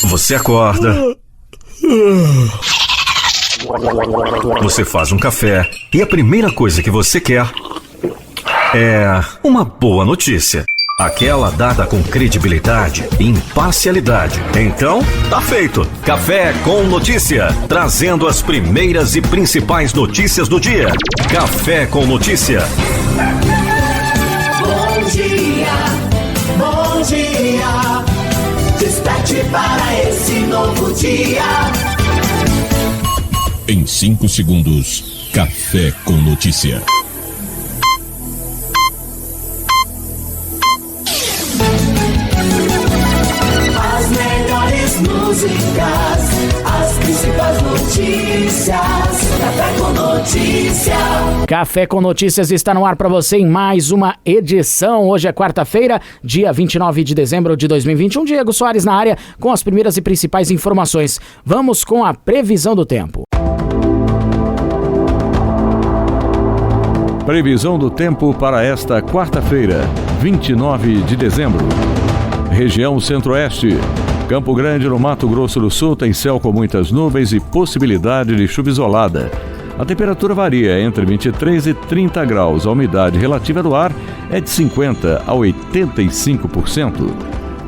Você acorda. Você faz um café e a primeira coisa que você quer é uma boa notícia. Aquela dada com credibilidade e imparcialidade. Então, tá feito. Café com Notícia. Trazendo as primeiras e principais notícias do dia. Café com Notícia. Bom dia, bom dia. Desperte para esse novo dia. Em 5 segundos, Café com Notícia. As melhores músicas, as principais notícias. Café com Notícia. Café com Notícias está no ar para você em mais uma edição. Hoje é quarta-feira, dia 29 de dezembro de 2021. Diego Soares na área com as primeiras e principais informações. Vamos com a previsão do tempo. Previsão do tempo para esta quarta-feira, 29 de dezembro. Região Centro-Oeste. Campo Grande, no Mato Grosso do Sul, tem céu com muitas nuvens e possibilidade de chuva isolada. A temperatura varia entre 23 e 30 graus. A umidade relativa do ar é de 50% a 85%.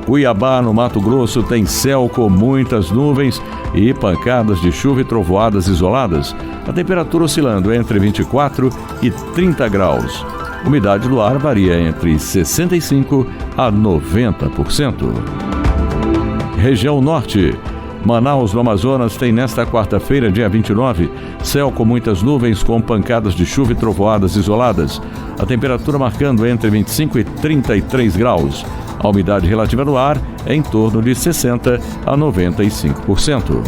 Cuiabá, no Mato Grosso, tem céu com muitas nuvens e pancadas de chuva e trovoadas isoladas. A temperatura oscilando entre 24 e 30 graus. Umidade do ar varia entre 65% a 90%. Região Norte. Manaus, no Amazonas, tem nesta quarta-feira, dia 29, céu com muitas nuvens com pancadas de chuva e trovoadas isoladas. A temperatura marcando entre 25 e 33 graus. A umidade relativa do ar é em torno de 60% a 95%.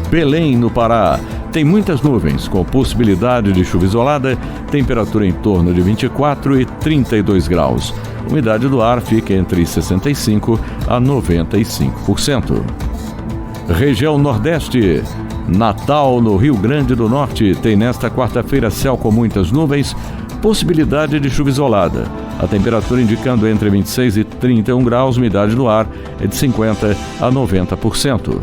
Belém, no Pará, tem muitas nuvens, com possibilidade de chuva isolada, temperatura em torno de 24 e 32 graus. Umidade do ar fica entre 65% a 95%. Região Nordeste. Natal, no Rio Grande do Norte, tem nesta quarta-feira céu com muitas nuvens, possibilidade de chuva isolada. A temperatura indicando entre 26 e 31 graus, umidade do ar é de 50% a 90%.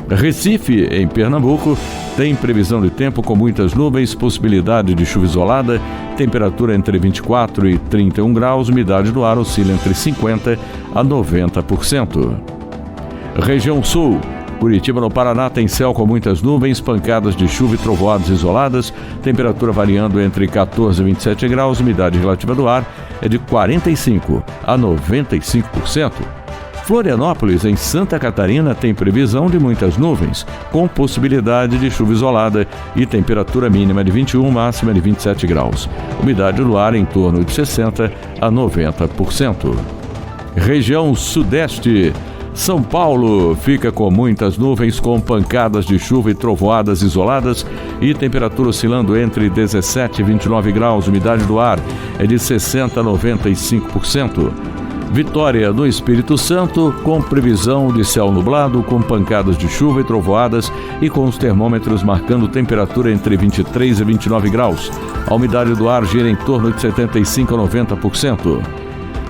Recife, em Pernambuco, tem previsão de tempo com muitas nuvens, possibilidade de chuva isolada, temperatura entre 24 e 31 graus, umidade do ar oscila entre 50% a 90%. Região Sul. Curitiba, no Paraná, tem céu com muitas nuvens, pancadas de chuva e trovoadas isoladas, temperatura variando entre 14 e 27 graus, umidade relativa do ar é de 45% a 95%. Florianópolis, em Santa Catarina, tem previsão de muitas nuvens, com possibilidade de chuva isolada e temperatura mínima de 21, máxima de 27 graus. Umidade do ar em torno de 60% a 90%. Região Sudeste. São Paulo fica com muitas nuvens, com pancadas de chuva e trovoadas isoladas e temperatura oscilando entre 17 e 29 graus. Umidade do ar é de 60% a 95%. Vitória, no Espírito Santo, com previsão de céu nublado, com pancadas de chuva e trovoadas e com os termômetros marcando temperatura entre 23 e 29 graus. A umidade do ar gira em torno de 75% a 90%.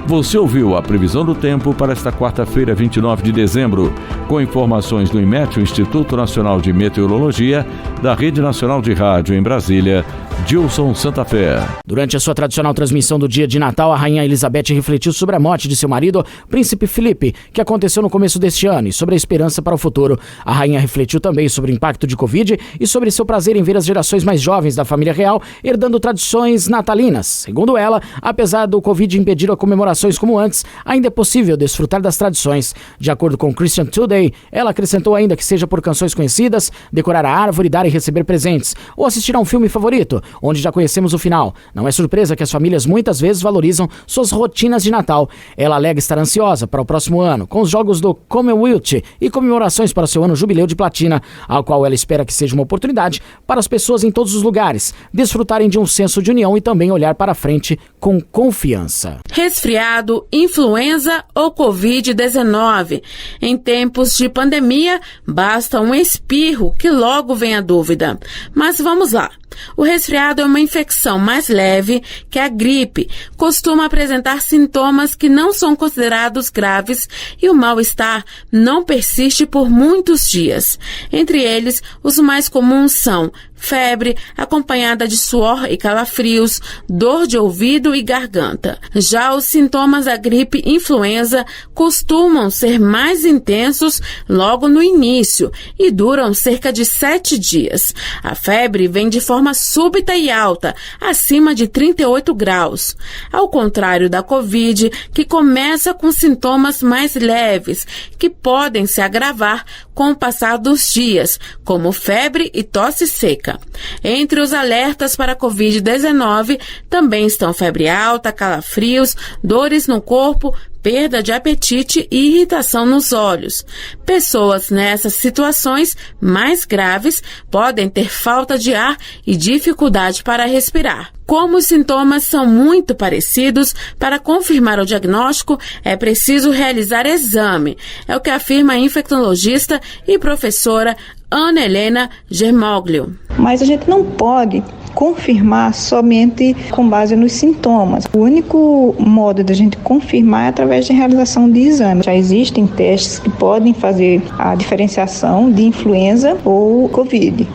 Você ouviu a previsão do tempo para esta quarta-feira, 29 de dezembro, com informações do IMET, o Instituto Nacional de Meteorologia, da Rede Nacional de Rádio em Brasília, Gilson Santa Fé. Durante a sua tradicional transmissão do dia de Natal, a Rainha Elizabeth refletiu sobre a morte de seu marido, Príncipe Felipe, que aconteceu no começo deste ano, e sobre a esperança para o futuro. A rainha refletiu também sobre o impacto de Covid e sobre seu prazer em ver as gerações mais jovens da família real herdando tradições natalinas. Segundo ela, apesar do Covid impedir a comemorações como antes, ainda é possível desfrutar das tradições. De acordo com Christian Today, ela acrescentou ainda que seja por canções conhecidas, decorar a árvore, dar e receber presentes, ou assistir a um filme favorito, onde já conhecemos o final. Não é surpresa que as famílias muitas vezes valorizam suas rotinas de Natal. Ela alega estar ansiosa para o próximo ano, com os jogos do Commonwealth e comemorações para seu ano jubileu de platina, ao qual ela espera que seja uma oportunidade para as pessoas em todos os lugares desfrutarem de um senso de união e também olhar para frente com confiança. Resfriado resfriado, influenza ou Covid-19. Em tempos de pandemia, basta um espirro que logo vem a dúvida. Mas vamos lá. O resfriado é uma infecção mais leve que a gripe, costuma apresentar sintomas que não são considerados graves e o mal-estar não persiste por muitos dias. Entre eles, os mais comuns são febre, acompanhada de suor e calafrios, dor de ouvido e garganta. Já os sintomas da gripe influenza costumam ser mais intensos logo no início e duram cerca de 7 dias. A febre vem de forma súbita e alta, acima de 38 graus. Ao contrário da Covid, que começa com sintomas mais leves, que podem se agravar com o passar dos dias, como febre e tosse seca. Entre os alertas para a Covid-19 também estão febre alta, calafrios, dores no corpo, perda de apetite e irritação nos olhos. Pessoas nessas situações mais graves podem ter falta de ar e dificuldade para respirar. Como os sintomas são muito parecidos, para confirmar o diagnóstico é preciso realizar exame. É o que afirma a infectologista e professora Ana Helena Germoglio. Mas a gente não pode confirmar somente com base nos sintomas. O único modo da gente confirmar é através de realização de exames. Já existem testes que podem fazer a diferenciação de influenza ou Covid.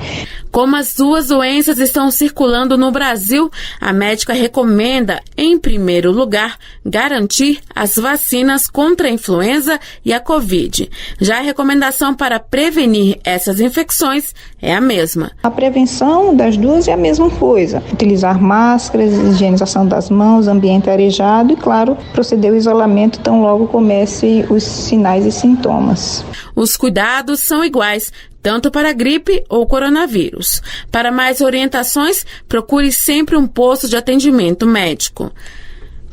Como as duas doenças estão circulando no Brasil, a médica recomenda, em primeiro lugar, garantir as vacinas contra a influenza e a Covid. Já a recomendação para prevenir essas infecções é a mesma. A prevenção das duas é a mesma coisa. Utilizar máscaras, higienização das mãos, ambiente arejado e, claro, proceder ao isolamento tão logo comece os sinais e sintomas. Os cuidados são iguais, tanto para a gripe ou coronavírus. Para mais orientações, procure sempre um posto de atendimento médico.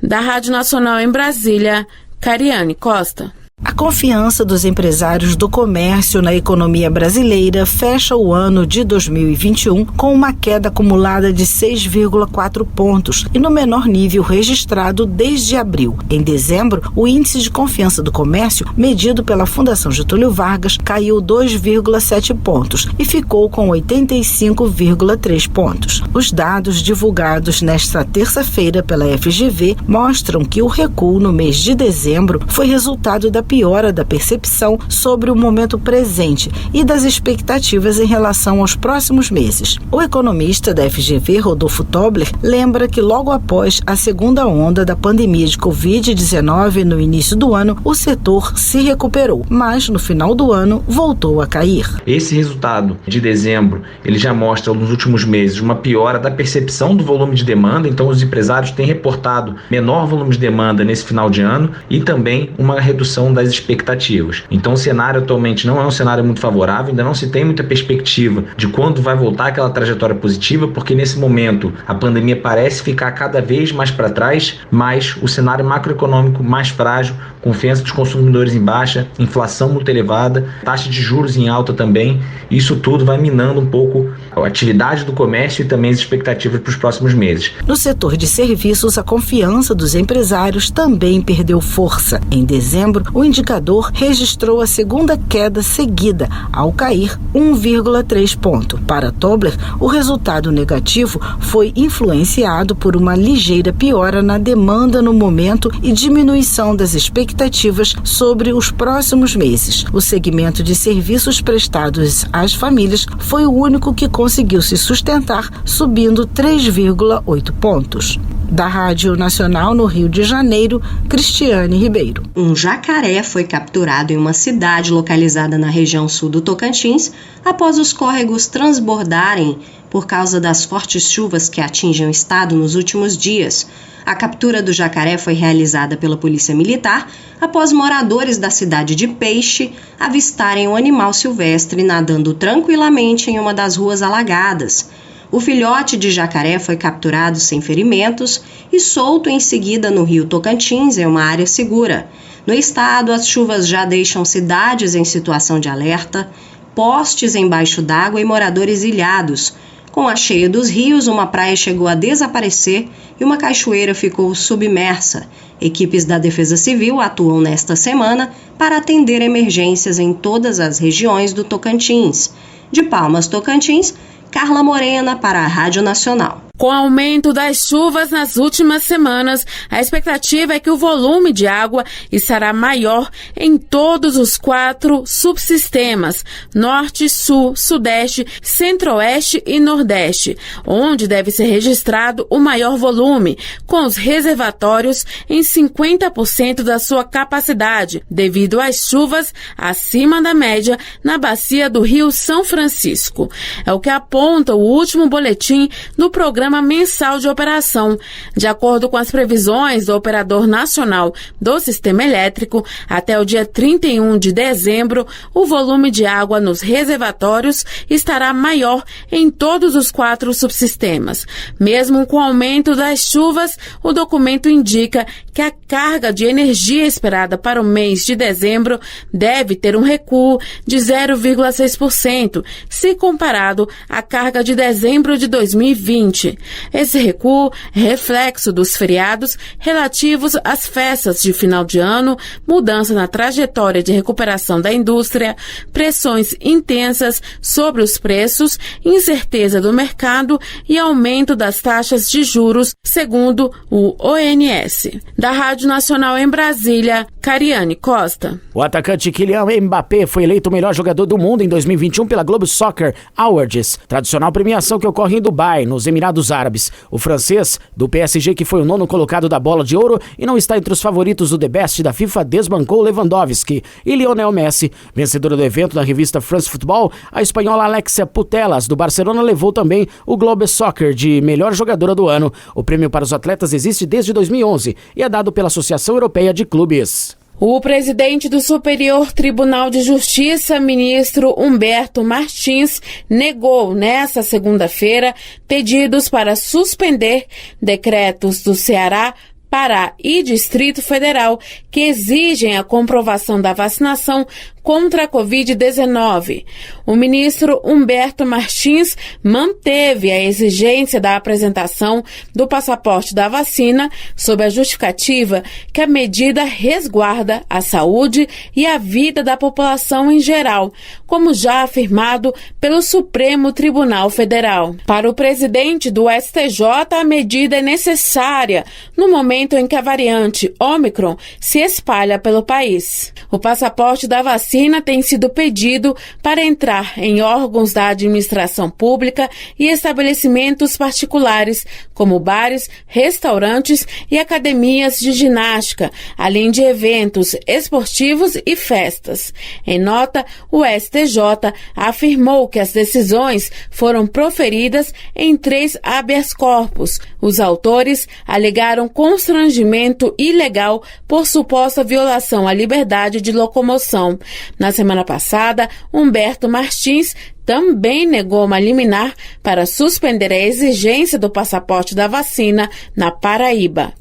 Da Rádio Nacional em Brasília, Cariane Costa. A confiança dos empresários do comércio na economia brasileira fecha o ano de 2021 com uma queda acumulada de 6,4 pontos e no menor nível registrado desde abril. Em dezembro, o índice de confiança do comércio, medido pela Fundação Getúlio Vargas, caiu 2,7 pontos e ficou com 85,3 pontos. Os dados divulgados nesta terça-feira pela FGV mostram que o recuo no mês de dezembro foi resultado da piora da percepção sobre o momento presente e das expectativas em relação aos próximos meses. O economista da FGV, Rodolfo Tobler, lembra que logo após a segunda onda da pandemia de Covid-19 no início do ano, o setor se recuperou, mas no final do ano voltou a cair. Esse resultado de dezembro, ele já mostra nos últimos meses uma piora da percepção do volume de demanda, então os empresários têm reportado menor volume de demanda nesse final de ano e também uma redução das expectativas. Então o cenário atualmente não é um cenário muito favorável, ainda não se tem muita perspectiva de quando vai voltar aquela trajetória positiva, porque nesse momento a pandemia parece ficar cada vez mais para trás, mas o cenário macroeconômico mais frágil, confiança dos consumidores em baixa, inflação muito elevada, taxa de juros em alta também, isso tudo vai minando um pouco a atividade do comércio e também as expectativas para os próximos meses. No setor de serviços, a confiança dos empresários também perdeu força. Em dezembro, o indicador registrou a segunda queda seguida, ao cair 1,3 ponto. Para Tobler, o resultado negativo foi influenciado por uma ligeira piora na demanda no momento e diminuição das expectativas sobre os próximos meses. O segmento de serviços prestados às famílias foi o único que conseguiu se sustentar, subindo 3,8 pontos. Da Rádio Nacional no Rio de Janeiro, Cristiane Ribeiro. Um jacaré foi capturado em uma cidade localizada na região sul do Tocantins após os córregos transbordarem por causa das fortes chuvas que atingem o estado nos últimos dias. A captura do jacaré foi realizada pela Polícia Militar após moradores da cidade de Peixe avistarem o animal silvestre nadando tranquilamente em uma das ruas alagadas. O filhote de jacaré foi capturado sem ferimentos e solto em seguida no rio Tocantins, em uma área segura. No estado, as chuvas já deixam cidades em situação de alerta, postes embaixo d'água e moradores ilhados. Com a cheia dos rios, uma praia chegou a desaparecer e uma cachoeira ficou submersa. Equipes da Defesa Civil atuam nesta semana para atender emergências em todas as regiões do Tocantins. De Palmas, Tocantins, Carla Morena para a Rádio Nacional. Com o aumento das chuvas nas últimas semanas, a expectativa é que o volume de água estará maior em todos os 4 subsistemas, Norte, Sul, Sudeste, Centro-Oeste e Nordeste, onde deve ser registrado o maior volume, com os reservatórios em 50% da sua capacidade, devido às chuvas acima da média na bacia do Rio São Francisco. É o que aponta o último boletim do Programa Mensal de Operação. De acordo com as previsões do Operador Nacional do Sistema Elétrico, até o dia 31 de dezembro, o volume de água nos reservatórios estará maior em todos os 4 subsistemas. Mesmo com o aumento das chuvas, o documento indica que a carga de energia esperada para o mês de dezembro deve ter um recuo de 0,6%, se comparado à carga de dezembro de 2020. Esse recuo é reflexo dos feriados relativos às festas de final de ano, mudança na trajetória de recuperação da indústria, pressões intensas sobre os preços, incerteza do mercado e aumento das taxas de juros, segundo o ONS. Da Rádio Nacional em Brasília, Cariane Costa. O atacante Kylian Mbappé foi eleito o melhor jogador do mundo em 2021 pela Globo Soccer Awards, tradicional premiação que ocorre em Dubai, nos Emirados Árabes. O francês, do PSG, que foi o 9º colocado da Bola de Ouro e não está entre os favoritos do The Best da FIFA, desbancou Lewandowski e Lionel Messi. Vencedora do evento da revista France Football, a espanhola Alexia Putellas, do Barcelona, levou também o Globo Soccer de melhor jogadora do ano. O prêmio para os atletas existe desde 2011 e é dado pela Associação Europeia de Clubes. O presidente do Superior Tribunal de Justiça, ministro Humberto Martins, negou nesta segunda-feira pedidos para suspender decretos do Ceará, Pará e Distrito Federal que exigem a comprovação da vacinação contra a Covid-19. O ministro Humberto Martins manteve a exigência da apresentação do passaporte da vacina sob a justificativa que a medida resguarda a saúde e a vida da população em geral, como já afirmado pelo Supremo Tribunal Federal. Para o presidente do STJ, a medida é necessária no momento em que a variante Ômicron se espalha pelo país. O passaporte da vacina tem sido pedido para entrar em órgãos da administração pública e estabelecimentos particulares, como bares, restaurantes e academias de ginástica, além de eventos esportivos e festas. Em nota, o STJ afirmou que as decisões foram proferidas em 3 habeas corpus. Os autores alegaram constrangimento ilegal por suposta violação à liberdade de locomoção. Na semana passada, Humberto Martins também negou uma liminar para suspender a exigência do passaporte da vacina na Paraíba.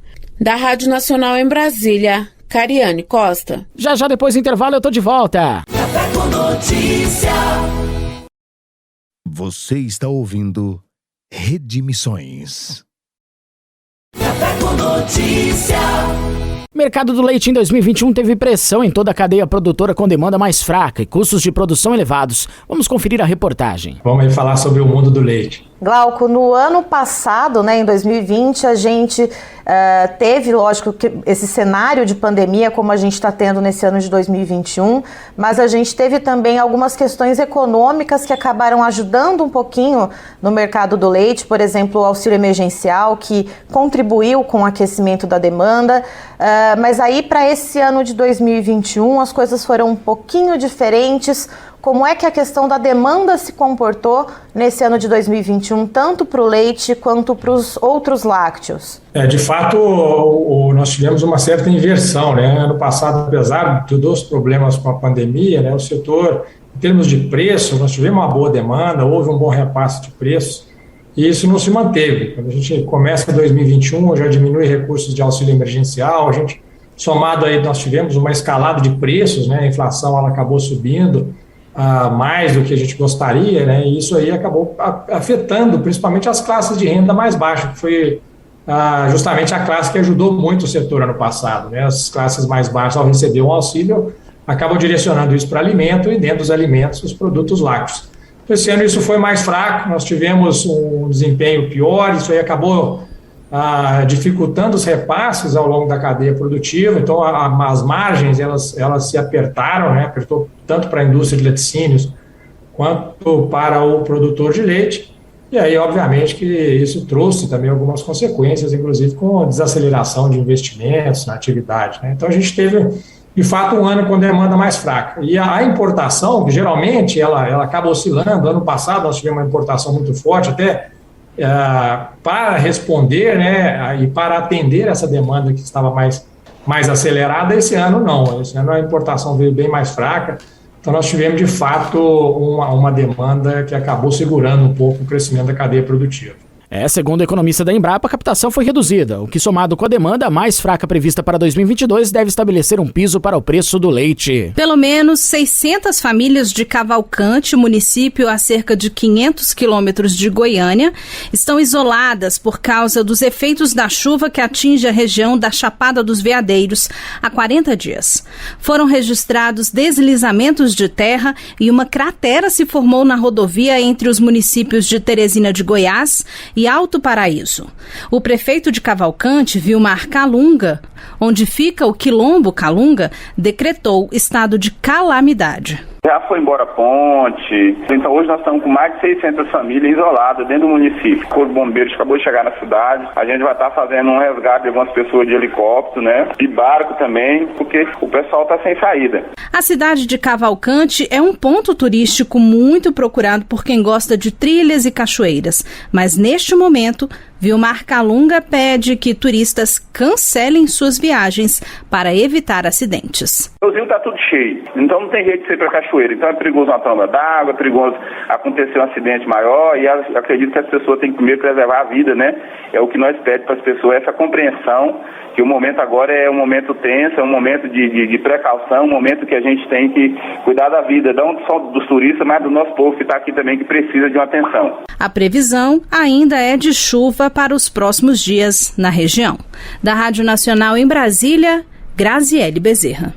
Da Rádio Nacional em Brasília, Cariane Costa. Já depois do intervalo eu tô de volta. Café com Notícia. Você está ouvindo Rede Missões. Café com Notícia. Mercado do leite em 2021 teve pressão em toda a cadeia produtora com demanda mais fraca e custos de produção elevados. Vamos conferir a reportagem. Vamos aí falar sobre o mundo do leite. Glauco, no ano passado, em 2020, a gente teve, lógico, esse cenário de pandemia como a gente está tendo nesse ano de 2021, mas a gente teve também algumas questões econômicas que acabaram ajudando um pouquinho no mercado do leite, por exemplo, o auxílio emergencial, que contribuiu com o aquecimento da demanda, mas aí para esse ano de 2021 as coisas foram um pouquinho diferentes. Como é que a questão da demanda se comportou nesse ano de 2021, tanto para o leite quanto para os outros lácteos? De fato, nós tivemos uma certa inversão, né? Ano passado, apesar dos problemas com a pandemia, né, o setor, em termos de preço, nós tivemos uma boa demanda, houve um bom repasse de preços, e isso não se manteve. Quando a gente começa 2021, já diminui recursos de auxílio emergencial, a gente, somado aí, nós tivemos uma escalada de preços, né? A inflação ela acabou subindo, mais do que a gente gostaria, né? E isso aí acabou afetando principalmente as classes de renda mais baixa, que foi justamente a classe que ajudou muito o setor ano passado, né? As classes mais baixas, ao receber um auxílio, acabam direcionando isso para alimento e dentro dos alimentos os produtos lácteos. Esse ano isso foi mais fraco, nós tivemos um desempenho pior, isso aí acabou dificultando os repasses ao longo da cadeia produtiva, então as margens elas se apertaram, né? Apertou tanto para a indústria de laticínios quanto para o produtor de leite, e aí obviamente que isso trouxe também algumas consequências, inclusive com a desaceleração de investimentos na atividade, né? Então a gente teve de fato um ano com demanda mais fraca, e a importação, que geralmente ela acaba oscilando. Ano passado nós tivemos uma importação muito forte, até para responder, né, e para atender essa demanda que estava mais acelerada. Esse ano não, esse ano a importação veio bem mais fraca, então nós tivemos de fato uma demanda que acabou segurando um pouco o crescimento da cadeia produtiva. Segundo o economista da Embrapa, a captação foi reduzida, o que, somado com a demanda mais fraca prevista para 2022, deve estabelecer um piso para o preço do leite. Pelo menos 600 famílias de Cavalcante, município a cerca de 500 quilômetros de Goiânia, estão isoladas por causa dos efeitos da chuva que atinge a região da Chapada dos Veadeiros há 40 dias. Foram registrados deslizamentos de terra e uma cratera se formou na rodovia entre os municípios de Teresina de Goiás e Alto Paraíso. O prefeito de Cavalcante, Vilmar Calunga, onde fica o Quilombo Calunga, decretou estado de calamidade. Já foi embora a ponte, então hoje nós estamos com mais de 600 famílias isoladas dentro do município. O Corpo de Bombeiros acabou de chegar na cidade, a gente vai estar fazendo um resgate de algumas pessoas de helicóptero, né, de barco também, porque o pessoal está sem saída. A cidade de Cavalcante é um ponto turístico muito procurado por quem gosta de trilhas e cachoeiras, mas neste momento, Vilmar Calunga pede que turistas cancelem suas viagens para evitar acidentes. O rio está tudo cheio, então não tem jeito de ser para cachoeira, então é perigoso uma tromba d'água, é perigoso acontecer um acidente maior, e acredito que as pessoas têm que primeiro preservar a vida, né? É o que nós pedimos para as pessoas, essa compreensão, que o momento agora é um momento tenso, é um momento de precaução, um momento que a gente tem que cuidar da vida, não só dos turistas, mas do nosso povo que está aqui também, que precisa de uma atenção. A previsão ainda é de chuva para os próximos dias na região. Da Rádio Nacional em Brasília, Graziele Bezerra.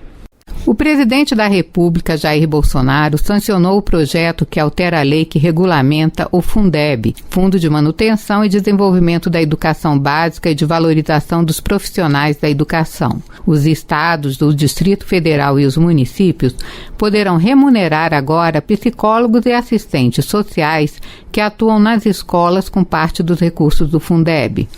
O presidente da República, Jair Bolsonaro, sancionou o projeto que altera a lei que regulamenta o Fundeb, Fundo de Manutenção e Desenvolvimento da Educação Básica e de Valorização dos Profissionais da Educação. Os estados, do Distrito Federal e os municípios poderão remunerar agora psicólogos e assistentes sociais que atuam nas escolas com parte dos recursos do Fundeb.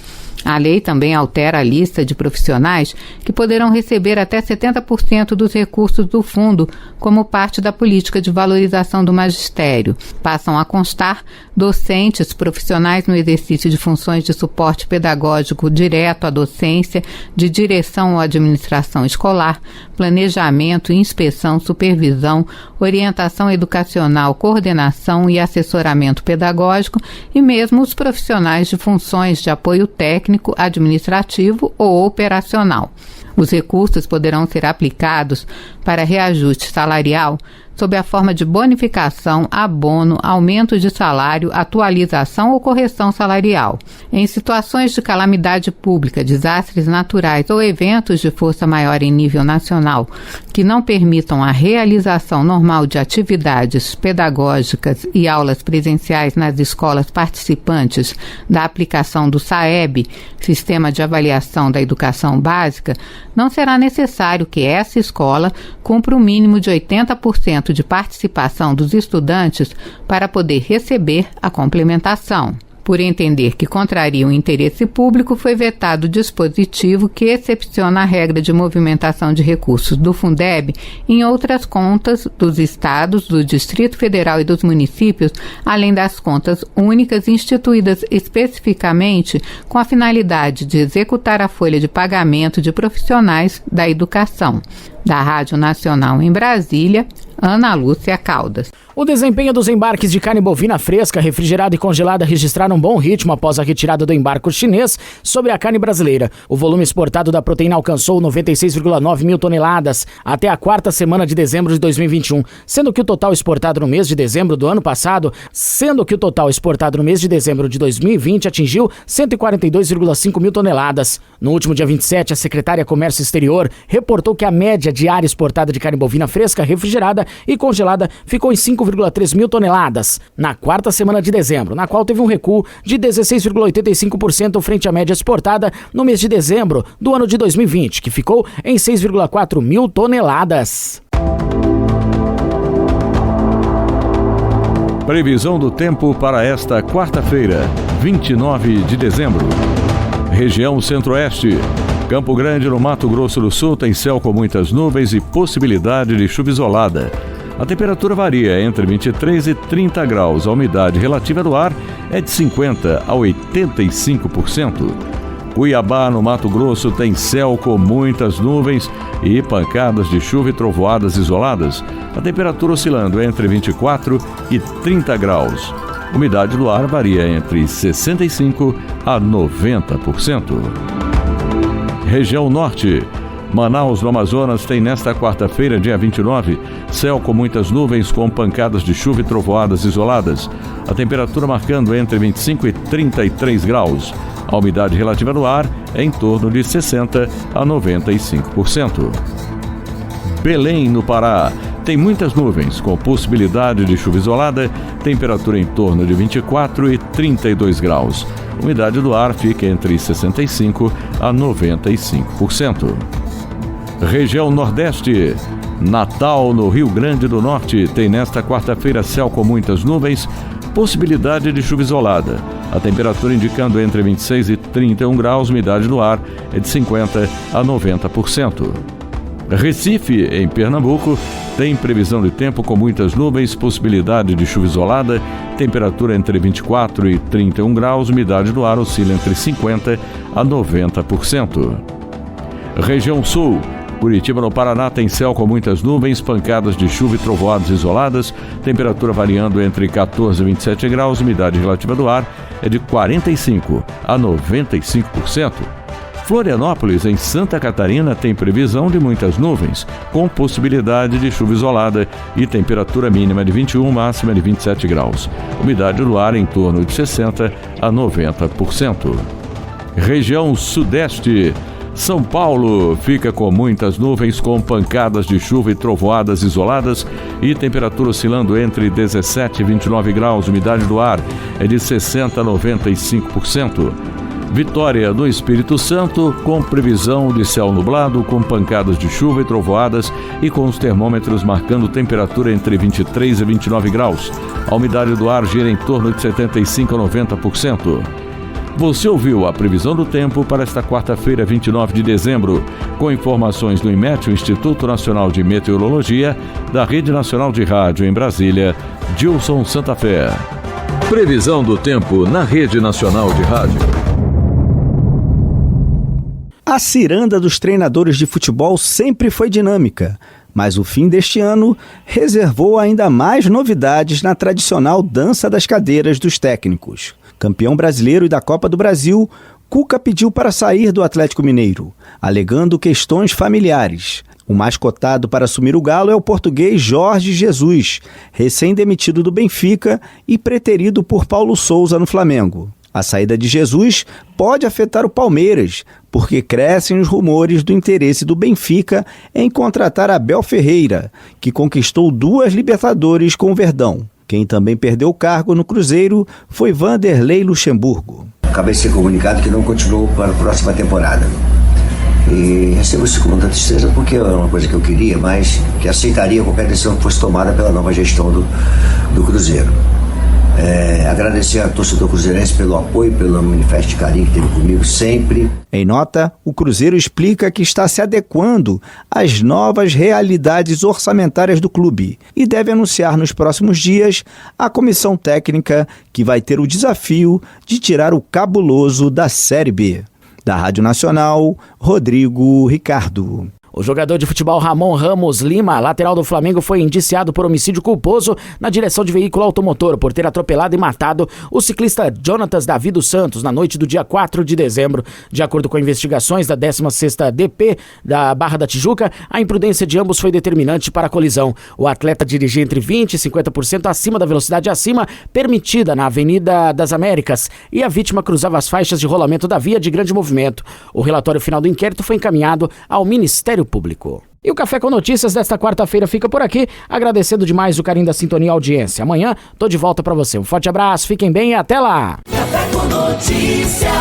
A lei também altera a lista de profissionais que poderão receber até 70% dos recursos do fundo como parte da política de valorização do magistério. Passam a constar docentes, profissionais no exercício de funções de suporte pedagógico direto à docência, de direção ou administração escolar, planejamento, inspeção, supervisão, orientação educacional, coordenação e assessoramento pedagógico e mesmo os profissionais de funções de apoio técnico, administrativo ou operacional. Os recursos poderão ser aplicados para reajuste salarial sob a forma de bonificação, abono, aumento de salário, atualização ou correção salarial. Em situações de calamidade pública, desastres naturais ou eventos de força maior em nível nacional que não permitam a realização normal de atividades pedagógicas e aulas presenciais nas escolas participantes da aplicação do SAEB, Sistema de Avaliação da Educação Básica, não será necessário que essa escola cumpra o mínimo de 80% de participação dos estudantes para poder receber a complementação. Por entender que contraria o interesse público, foi vetado o dispositivo que excepciona a regra de movimentação de recursos do Fundeb em outras contas dos estados, do Distrito Federal e dos municípios, além das contas únicas instituídas especificamente com a finalidade de executar a folha de pagamento de profissionais da educação. Da Rádio Nacional em Brasília, Ana Lúcia Caldas. O desempenho dos embarques de carne bovina fresca, refrigerada e congelada registraram um bom ritmo após a retirada do embarque chinês sobre a carne brasileira. O volume exportado da proteína alcançou 96,9 mil toneladas até a quarta semana de dezembro de 2021, sendo que o total exportado no mês de dezembro do ano passado, de 2020 atingiu 142,5 mil toneladas. No último dia 27, a secretária Comércio Exterior reportou que a média diária exportada de carne bovina fresca, refrigerada e congelada ficou em 5,3 mil toneladas na quarta semana de dezembro, na qual teve um recuo de 16,85% frente à média exportada no mês de dezembro do ano de 2020, que ficou em 6,4 mil toneladas. Previsão do tempo para esta quarta-feira, 29 de dezembro. Região Centro-Oeste. Campo Grande, no Mato Grosso do Sul, tem céu com muitas nuvens e possibilidade de chuva isolada. A temperatura varia entre 23 e 30 graus. A umidade relativa do ar é de 50% a 85%. Cuiabá, no Mato Grosso, tem céu com muitas nuvens e pancadas de chuva e trovoadas isoladas. A temperatura oscilando entre 24 e 30 graus. A umidade do ar varia entre 65% a 90%. Região Norte. Manaus, no Amazonas, tem nesta quarta-feira, dia 29, céu com muitas nuvens com pancadas de chuva e trovoadas isoladas. A temperatura marcando entre 25 e 33 graus. A umidade relativa do ar é em torno de 60% a 95%. Belém, no Pará, tem muitas nuvens, com possibilidade de chuva isolada, temperatura em torno de 24 e 32 graus. A umidade do ar fica entre 65% a 95%. Região Nordeste. Natal, no Rio Grande do Norte, tem nesta quarta-feira céu com muitas nuvens, possibilidade de chuva isolada. A temperatura indicando entre 26 e 31 graus, umidade do ar é de 50% a 90%. Recife, em Pernambuco, tem previsão de tempo com muitas nuvens, possibilidade de chuva isolada, temperatura entre 24 e 31 graus, umidade do ar oscila entre 50% a 90%. Região Sul. Curitiba, no Paraná, tem céu com muitas nuvens, pancadas de chuva e trovoadas isoladas, temperatura variando entre 14 e 27 graus, umidade relativa do ar é de 45% a 95%. Florianópolis, em Santa Catarina, tem previsão de muitas nuvens, com possibilidade de chuva isolada e temperatura mínima de 21, máxima de 27 graus. Umidade do ar em torno de 60% a 90%. Região Sudeste. São Paulo fica com muitas nuvens, com pancadas de chuva e trovoadas isoladas e temperatura oscilando entre 17 e 29 graus. Umidade do ar é de 60% a 95%. Vitória, no Espírito Santo, com previsão de céu nublado, com pancadas de chuva e trovoadas e com os termômetros marcando temperatura entre 23 e 29 graus. A umidade do ar gira em torno de 75% a 90%. Você ouviu a previsão do tempo para esta quarta-feira, 29 de dezembro, com informações do IMET, o Instituto Nacional de Meteorologia, da Rede Nacional de Rádio em Brasília, Gilson Santa Fé. Previsão do tempo na Rede Nacional de Rádio. A ciranda dos treinadores de futebol sempre foi dinâmica, mas o fim deste ano reservou ainda mais novidades na tradicional dança das cadeiras dos técnicos. Campeão brasileiro e da Copa do Brasil, Cuca pediu para sair do Atlético Mineiro, alegando questões familiares. O mais cotado para assumir o Galo é o português Jorge Jesus, recém-demitido do Benfica e preterido por Paulo Sousa no Flamengo. A saída de Jesus pode afetar o Palmeiras, porque crescem os rumores do interesse do Benfica em contratar Abel Ferreira, que conquistou 2 Libertadores com o Verdão. Quem também perdeu o cargo no Cruzeiro foi Vanderlei Luxemburgo. Acabei de ser comunicado que não continuou para a próxima temporada. E recebo isso com muita tristeza porque é uma coisa que eu queria, mas que aceitaria qualquer decisão que fosse tomada pela nova gestão do Cruzeiro. Agradecer a torcedor cruzeirense pelo apoio, pelo manifesto de carinho que teve comigo sempre. Em nota, o Cruzeiro explica que está se adequando às novas realidades orçamentárias do clube e deve anunciar nos próximos dias a comissão técnica que vai ter o desafio de tirar o Cabuloso da Série B. Da Rádio Nacional, Rodrigo Ricardo. O jogador de futebol Ramon Ramos Lima, lateral do Flamengo, foi indiciado por homicídio culposo na direção de veículo automotor por ter atropelado e matado o ciclista Jonatas Davi dos Santos na noite do dia 4 de dezembro. De acordo com investigações da 16ª DP da Barra da Tijuca, a imprudência de ambos foi determinante para a colisão. O atleta dirigia entre 20% e 50% acima da velocidade permitida na Avenida das Américas e a vítima cruzava as faixas de rolamento da via de grande movimento. O relatório final do inquérito foi encaminhado ao Ministério Público. E o Café com Notícias desta quarta-feira fica por aqui, agradecendo demais o carinho da sintonia e audiência. Amanhã tô de volta para você. Um forte abraço, fiquem bem e até lá! Café com Notícia.